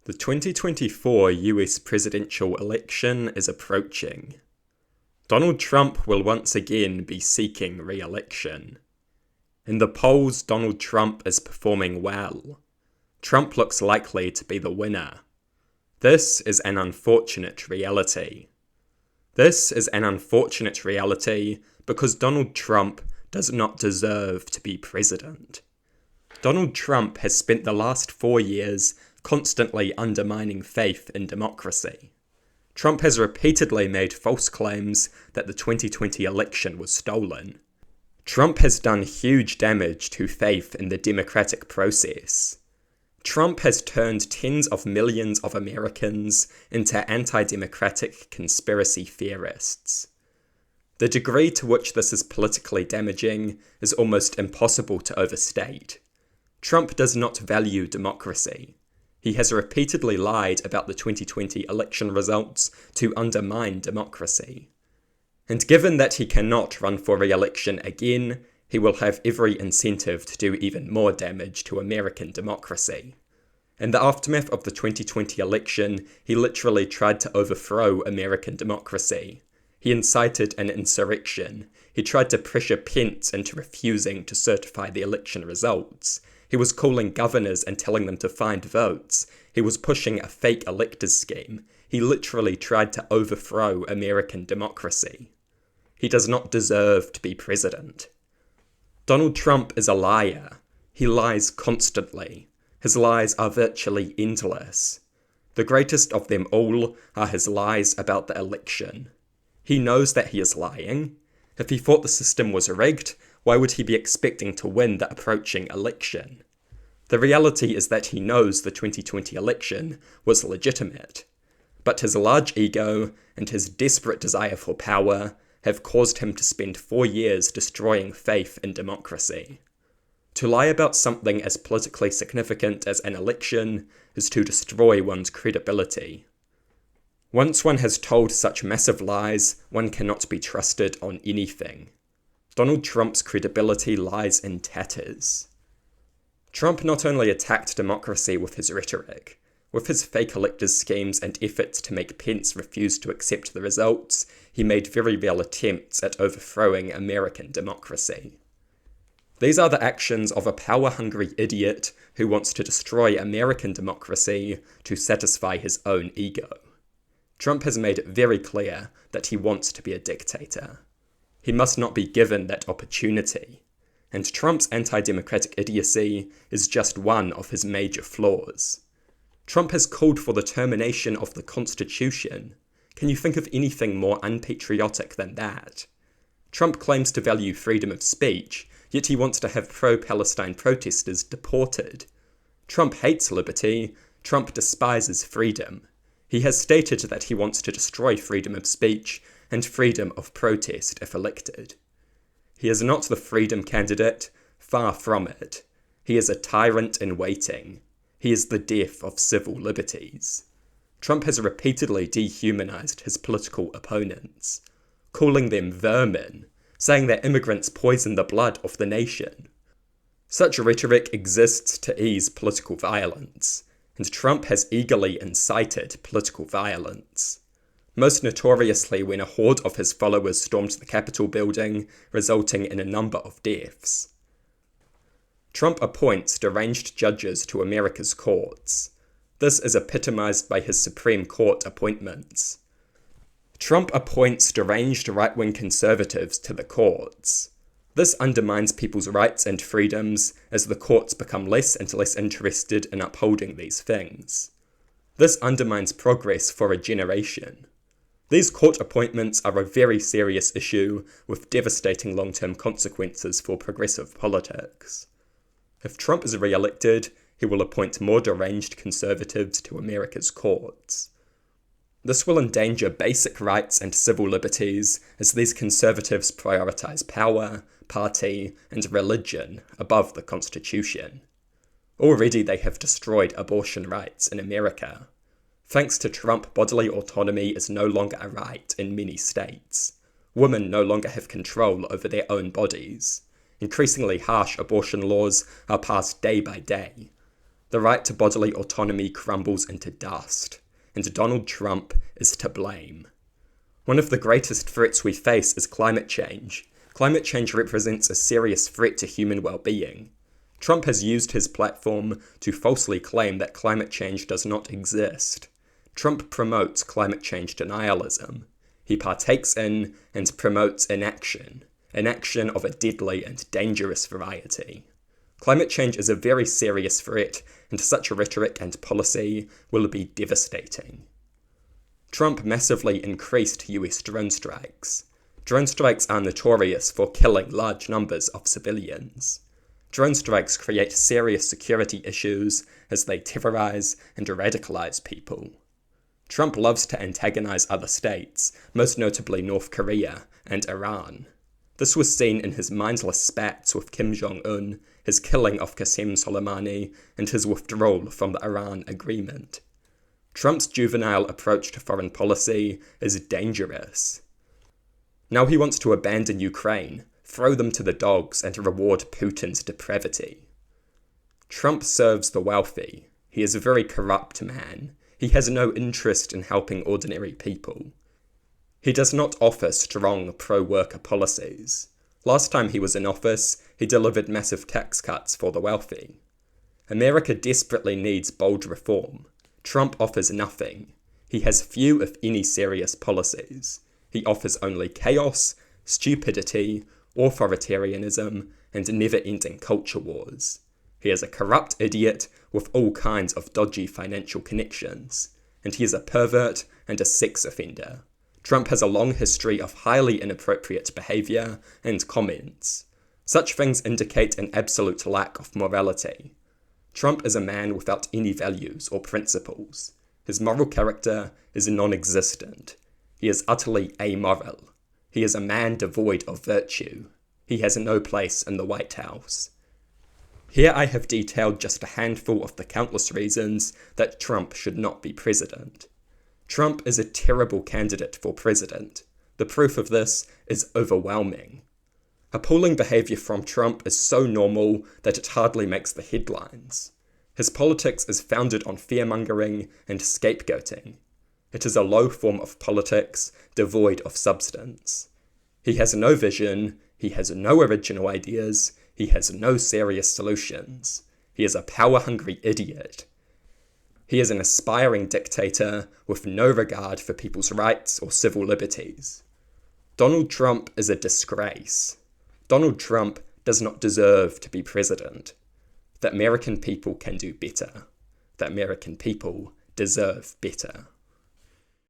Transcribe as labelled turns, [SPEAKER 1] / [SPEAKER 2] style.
[SPEAKER 1] The 2024 US presidential election is approaching. Donald Trump will once again be seeking re-election. In the polls, Donald Trump is performing well. Trump looks likely to be the winner. This is an unfortunate reality. This is an unfortunate reality because Donald Trump does not deserve to be president. Donald Trump has spent the last 4 years constantly undermining faith in democracy. Trump has repeatedly made false claims that the 2020 election was stolen. Trump has done huge damage to faith in the democratic process. Trump has turned tens of millions of Americans into anti-democratic conspiracy theorists. The degree to which this is politically damaging is almost impossible to overstate. Trump does not value democracy. He has repeatedly lied about the 2020 election results to undermine democracy. And given that he cannot run for re-election again, he will have every incentive to do even more damage to American democracy. In the aftermath of the 2020 election, he literally tried to overthrow American democracy. He incited an insurrection. He tried to pressure Pence into refusing to certify the election results. He was calling governors and telling them to find votes. He was pushing a fake electors scheme. He literally tried to overthrow American democracy. He does not deserve to be president. Donald Trump is a liar. He lies constantly. His lies are virtually endless. The greatest of them all are his lies about the election. He knows that he is lying. If he thought the system was rigged, why would he be expecting to win the approaching election? The reality is that he knows the 2020 election was legitimate, but his large ego and his desperate desire for power have caused him to spend 4 years destroying faith in democracy. To lie about something as politically significant as an election is to destroy one's credibility. Once one has told such massive lies, one cannot be trusted on anything. Donald Trump's credibility lies in tatters. Trump not only attacked democracy with his rhetoric, with his fake electors schemes and efforts to make Pence refuse to accept the results, he made very real attempts at overthrowing American democracy. These are the actions of a power-hungry idiot who wants to destroy American democracy to satisfy his own ego. Trump has made it very clear that he wants to be a dictator. He must not be given that opportunity, and Trump's anti-democratic idiocy is just one of his major flaws. Trump has called for the termination of the Constitution. Can you think of anything more unpatriotic than that? Trump claims to value freedom of speech, yet he wants to have pro-Palestine protesters deported. Trump hates liberty. Trump despises freedom. He has stated that he wants to destroy freedom of speech and freedom of protest if elected. He is not the freedom candidate, far from it. He is a tyrant in waiting. He is the death of civil liberties. Trump has repeatedly dehumanized his political opponents, calling them vermin, saying that immigrants poison the blood of the nation. Such rhetoric exists to ease political violence, and Trump has eagerly incited political violence. Most notoriously when a horde of his followers stormed the Capitol building, resulting in a number of deaths. Trump appoints deranged judges to America's courts. This is epitomized by his Supreme Court appointments. Trump appoints deranged right-wing conservatives to the courts. This undermines people's rights and freedoms as the courts become less and less interested in upholding these things. This undermines progress for a generation. These court appointments are a very serious issue with devastating long-term consequences for progressive politics. If Trump is re-elected, he will appoint more deranged conservatives to America's courts. This will endanger basic rights and civil liberties as these conservatives prioritize power, party, and religion above the Constitution. Already they have destroyed abortion rights in America. Thanks to Trump, bodily autonomy is no longer a right in many states. Women no longer have control over their own bodies. Increasingly harsh abortion laws are passed day by day. The right to bodily autonomy crumbles into dust, and Donald Trump is to blame. One of the greatest threats we face is climate change. Climate change represents a serious threat to human well-being. Trump has used his platform to falsely claim that climate change does not exist. Trump promotes climate change denialism. He partakes in and promotes inaction of a deadly and dangerous variety. Climate change is a very serious threat, and such rhetoric and policy will be devastating. Trump massively increased US drone strikes. Drone strikes are notorious for killing large numbers of civilians. Drone strikes create serious security issues as they terrorize and radicalize people. Trump loves to antagonize other states, most notably North Korea and Iran. This was seen in his mindless spats with Kim Jong-un, his killing of Qasem Soleimani, and his withdrawal from the Iran agreement. Trump's juvenile approach to foreign policy is dangerous. Now he wants to abandon Ukraine, throw them to the dogs, and reward Putin's depravity. Trump serves the wealthy. He is a very corrupt man. He has no interest in helping ordinary people. He does not offer strong pro-worker policies. Last time he was in office, he delivered massive tax cuts for the wealthy. America desperately needs bold reform. Trump offers nothing. He has few, if any, serious policies. He offers only chaos, stupidity, authoritarianism, and never-ending culture wars. He is a corrupt idiot with all kinds of dodgy financial connections, and he is a pervert and a sex offender. Trump has a long history of highly inappropriate behaviour and comments. Such things indicate an absolute lack of morality. Trump is a man without any values or principles. His moral character is non-existent. He is utterly amoral. He is a man devoid of virtue. He has no place in the White House. Here I have detailed just a handful of the countless reasons that Trump should not be president. Trump is a terrible candidate for president. The proof of this is overwhelming. Appalling behaviour from Trump is so normal that it hardly makes the headlines. His politics is founded on fear-mongering and scapegoating. It is a low form of politics, devoid of substance. He has no vision, he has no original ideas, he has no serious solutions. He is a power-hungry idiot. He is an aspiring dictator with no regard for people's rights or civil liberties. Donald Trump is a disgrace. Donald Trump does not deserve to be president. The American people can do better. The American people deserve better.